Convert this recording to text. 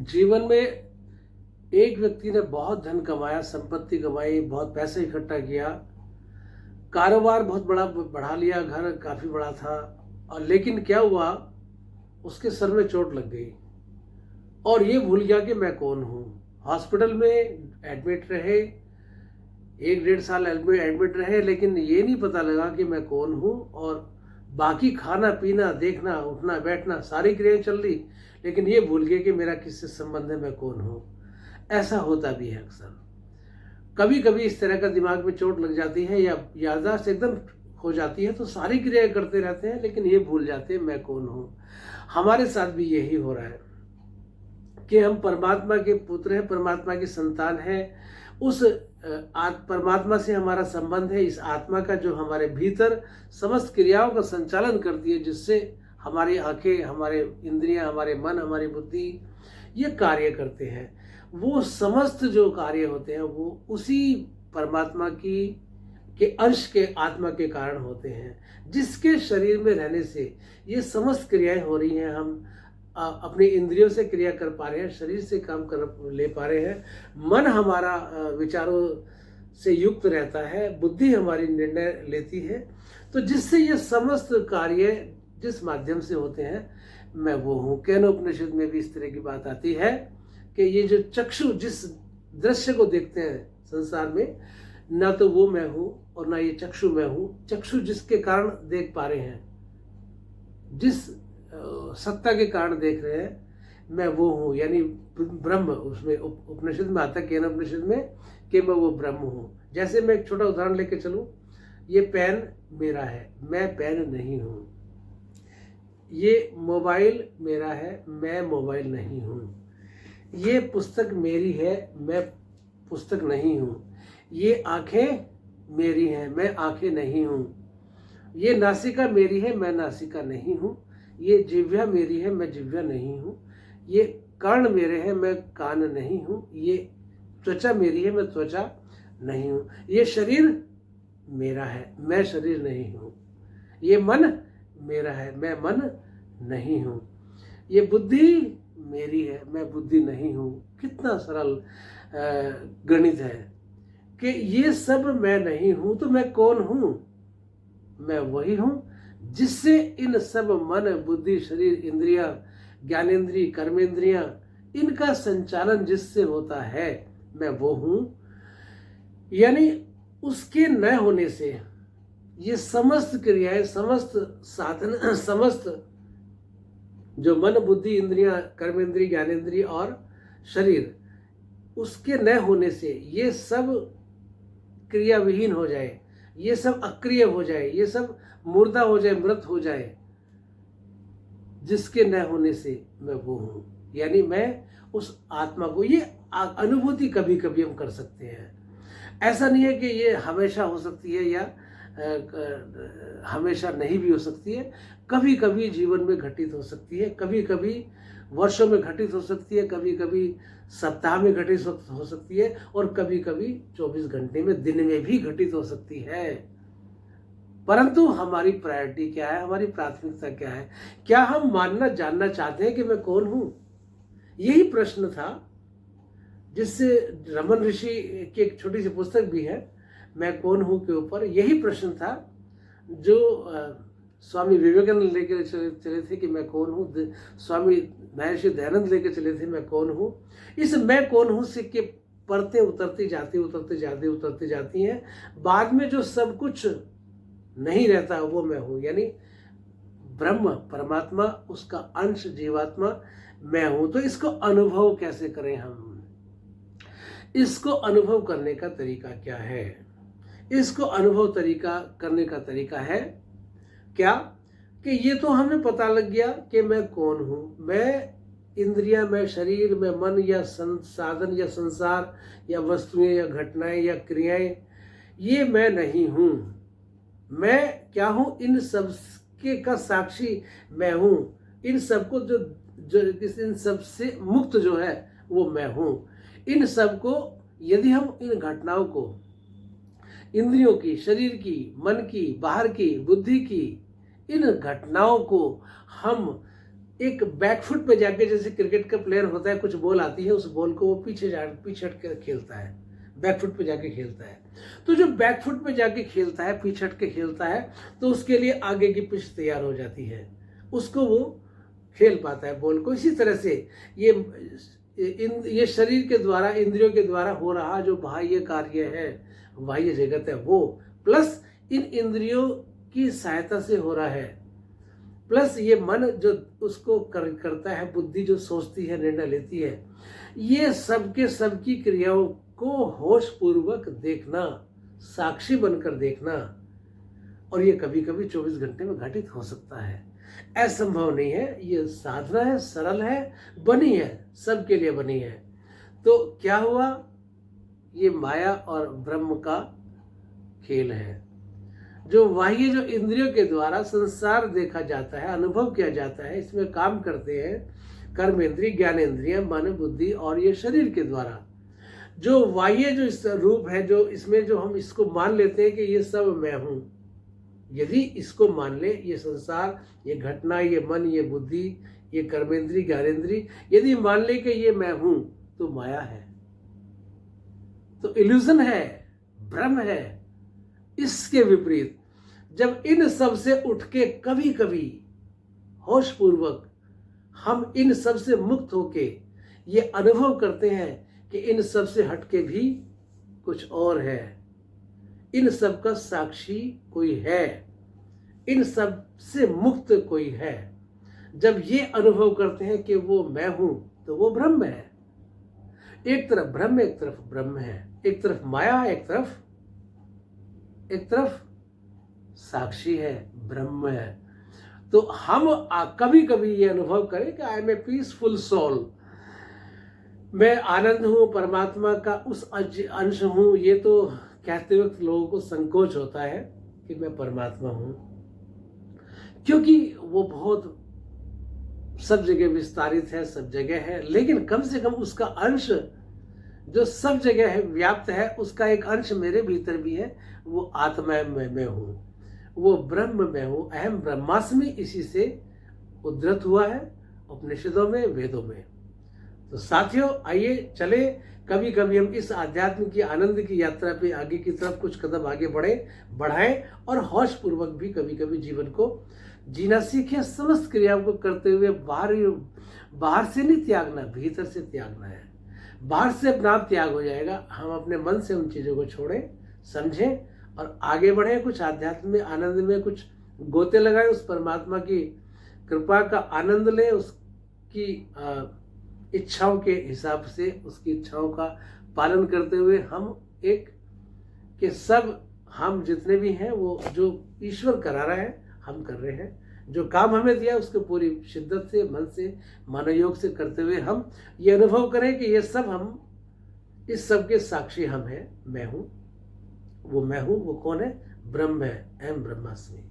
जीवन में एक व्यक्ति ने बहुत धन कमाया, संपत्ति कमाई, बहुत पैसे इकट्ठा किया, कारोबार बहुत बड़ा बढ़ा लिया, घर काफ़ी बड़ा था। और लेकिन क्या हुआ, उसके सर में चोट लग गई और ये भूल गया कि मैं कौन हूँ। हॉस्पिटल में एडमिट रहे, 1 डेढ़ साल एडमिट रहे, लेकिन ये नहीं पता लगा कि मैं कौन हूँ। और बाकी खाना पीना, देखना, उठना, बैठना, सारी क्रियाएं चल रही, लेकिन ये भूल गए कि मेरा किससे संबंध है, मैं कौन हूँ। ऐसा होता भी है अक्सर। कभी कभी इस तरह का दिमाग में चोट लग जाती है या याददाश्त एकदम हो जाती है, तो सारी क्रियाएं करते रहते हैं, लेकिन ये भूल जाते हैं मैं कौन हूँ। हमारे साथ भी यही हो रहा है कि हम परमात्मा के पुत्र हैं, परमात्मा की संतान है। उस परमात्मा से हमारा संबंध है, इस आत्मा का जो हमारे भीतर समस्त क्रियाओं का संचालन करती है, जिससे हमारी आंखें, हमारे इंद्रियां, हमारे मन, हमारी बुद्धि ये कार्य करते हैं। वो समस्त जो कार्य होते हैं वो उसी परमात्मा की के अंश के आत्मा के कारण होते हैं, जिसके शरीर में रहने से ये समस्त क्रियाएं हो रही हैं। हम अपनी इंद्रियों से क्रिया कर पा रहे हैं, शरीर से काम कर ले पा रहे हैं, मन हमारा विचारों से युक्त रहता है, बुद्धि हमारी निर्णय लेती है। तो जिससे ये समस्त कार्य जिस माध्यम से होते हैं, मैं वो हूँ। केनोपनिषद में भी इस तरह की बात आती है कि ये जो चक्षु जिस दृश्य को देखते हैं संसार में, ना तो वो मैं हूँ और ना ये चक्षु मैं हूँ। चक्षु जिसके कारण देख पा रहे हैं, जिस सत्ता के कारण देख रहे हैं, मैं वो हूँ, यानी ब्रह्म। उसमें उपनिषद में आता है, केनोपनिषद में, कि मैं वो ब्रह्म हूँ। जैसे मैं एक छोटा उदाहरण लेके चलूँ, ये पेन मेरा है, मैं पेन नहीं हूँ। ये मोबाइल मेरा है, मैं मोबाइल नहीं हूँ। ये पुस्तक मेरी है, मैं पुस्तक नहीं हूँ। ये आंखें मेरी हैं, मैं आंखें नहीं हूँ। ये नासिका मेरी है, मैं नासिका नहीं हूँ। ये जिह्वा मेरी है, मैं जिह्वा नहीं हूँ। ये कान मेरे हैं, मैं कान नहीं हूँ। ये त्वचा मेरी है, मैं त्वचा नहीं हूँ। ये शरीर मेरा है, मैं शरीर नहीं हूँ। ये मन मेरा है, मैं मन नहीं हूँ। ये बुद्धि मेरी है, मैं बुद्धि नहीं हूँ। कितना सरल गणित है कि ये सब मैं नहीं हूँ, तो मैं कौन हूँ? मैं वही हूँ जिससे इन सब मन, बुद्धि, शरीर, इंद्रियां, ज्ञानेंद्रिय, कर्मेंद्रियां, इनका संचालन जिससे होता है, मैं वो हूँ। यानी उसके न होने से ये समस्त क्रियाएं, समस्त साधन, समस्त जो मन, बुद्धि, इंद्रियां, कर्मेंद्रिय, ज्ञानेंद्रिय और शरीर, उसके न होने से ये सब क्रिया विहीन हो जाए, ये सब अक्रिय हो जाए, ये सब मुर्दा हो जाए, मृत हो जाए, जिसके न होने से मैं वो हूँ। यानी मैं उस आत्मा को, ये अनुभूति कभी कभी हम कर सकते हैं। ऐसा नहीं है कि ये हमेशा हो सकती है या हमेशा नहीं भी हो सकती है। कभी कभी जीवन में घटित हो सकती है, कभी कभी वर्षों में घटित हो सकती है, कभी कभी सप्ताह में घटित हो सकती है, और कभी कभी 24 घंटे में, दिन में भी घटित हो सकती है। परंतु हमारी प्रायोरिटी क्या है, हमारी प्राथमिकता क्या है? क्या हम मानना, जानना चाहते हैं कि मैं कौन हूं? यही प्रश्न था जिससे रमन ऋषि की एक छोटी सी पुस्तक भी है, मैं कौन हूं के ऊपर। यही प्रश्न था जो स्वामी विवेकानंद लेकर चले थे कि मैं कौन हूँ। स्वामी महर्षि दयानंद लेकर चले थे, मैं कौन हूँ। इस मैं कौन हूँ से के परतें उतरती जाती हैं। बाद में जो सब कुछ नहीं रहता वो मैं हूँ, यानी ब्रह्म, परमात्मा, उसका अंश जीवात्मा मैं हूँ। तो इसको अनुभव कैसे करें हम? इसको अनुभव करने का तरीका क्या है? इसको अनुभव करने का तरीका है क्या कि ये तो हमें पता लग गया कि मैं कौन हूँ। मैं इंद्रियां, मैं शरीर, मैं मन, या साधन, या संसार, या वस्तुएं, या घटनाएं, या क्रियाएं, ये मैं नहीं हूँ। मैं क्या हूँ? इन सब के का साक्षी मैं हूँ। इन सबको इन सब से मुक्त जो है वो मैं हूँ। इन सब को, यदि हम इन घटनाओं को, इंद्रियों की, शरीर की, मन की, बाहर की, बुद्धि की, इन घटनाओं को हम एक बैकफुट पे जाके, जैसे क्रिकेट का प्लेयर होता है, कुछ बॉल आती है, उस बॉल को वो पीछे हट के खेलता है, बैकफुट पे जाके खेलता है। तो जो बैकफुट पे जाके खेलता है, पीछे हट के खेलता है, तो उसके लिए आगे की पिच तैयार हो जाती है, उसको वो खेल पाता है बॉल को। इसी तरह से ये शरीर के द्वारा, इंद्रियों के द्वारा हो रहा जो बाह्य कार्य है, बाह्य जगत है, वो प्लस इन इंद्रियों की सहायता से हो रहा है, प्लस ये मन जो उसको करता है, बुद्धि जो सोचती है, निर्णय लेती है, ये सबके सबकी क्रियाओं को होश पूर्वक देखना, साक्षी बनकर देखना। और ये कभी कभी 24 घंटे में घटित हो सकता है, असंभव नहीं है। ये साधना है, सरल है, बनी है, सबके लिए बनी है। तो क्या हुआ, ये माया और ब्रह्म का खेल है। जो बाह्य, जो इंद्रियों के द्वारा संसार देखा जाता है, अनुभव किया जाता है, इसमें काम करते हैं कर्म इंद्रिय, ज्ञान इंद्रिय, मन, बुद्धि और ये शरीर के द्वारा जो बाह्य जो इस रूप है, जो इसमें जो हम इसको मान लेते हैं कि ये सब मैं हूं। यदि इसको मान ले, ये संसार, ये घटना, ये मन, ये बुद्धि, ये कर्मेंद्री, ज्ञानेंद्री, यदि मान ले कि ये मैं हूं, तो माया है, तो इल्यूजन है, भ्रम है। इसके विपरीत जब इन सब से उठ के कभी कभी होश पूर्वक हम इन सब से मुक्त होके ये अनुभव करते हैं कि इन सब से हटके भी कुछ और है, इन सब का साक्षी कोई है, इन सब से मुक्त कोई है, जब ये अनुभव करते हैं कि वो मैं हूं, तो वो ब्रह्म है। एक तरफ ब्रह्म, एक तरफ ब्रह्म है, एक तरफ माया है, एक तरफ साक्षी है, ब्रह्म है। तो हम कभी कभी ये अनुभव करें कि I am a peaceful soul, मैं आनंद हूं, परमात्मा का उस अंश हूं। ये तो कहते वक्त लोगों को संकोच होता है कि मैं परमात्मा हूं, क्योंकि वो बहुत सब जगह विस्तारित है, सब जगह है, लेकिन कम से कम उसका अंश जो सब जगह है, व्याप्त है, उसका एक अंश मेरे भीतर भी है। वो आत्मा मैं हूँ, वो ब्रह्म मैं हूँ, अहम ब्रह्मास्मि, इसी से उद्धृत हुआ है उपनिषदों में, वेदों में। तो साथियों, आइए चले कभी कभी हम इस आध्यात्म की आनंद की यात्रा पे आगे की तरफ कुछ कदम आगे बढ़ाएं और होश पूर्वक भी कभी कभी जीवन को जीना सीखें। समस्त क्रियाओं को करते हुए बाहर से नहीं त्यागना, भीतर से त्यागना है। बाहर से अपना आप त्याग हो जाएगा, हम अपने मन से उन चीज़ों को छोड़ें, समझें और आगे बढ़ें। कुछ आध्यात्म में, आनंद में कुछ गोते लगाएं, उस परमात्मा की कृपा का आनंद लें, उसकी इच्छाओं के हिसाब से, उसकी इच्छाओं का पालन करते हुए हम एक के सब, हम जितने भी हैं वो जो ईश्वर करा रहा है, हम कर रहे हैं। जो काम हमें दिया उसको पूरी शिद्दत से, मन से, मानव योग से करते हुए हम ये अनुभव करें कि ये सब हम, इस सब के साक्षी हम हैं। मैं हूँ, वो मैं हूँ, वो कौन है? ब्रह्म है, अहम ब्रह्मास्मि।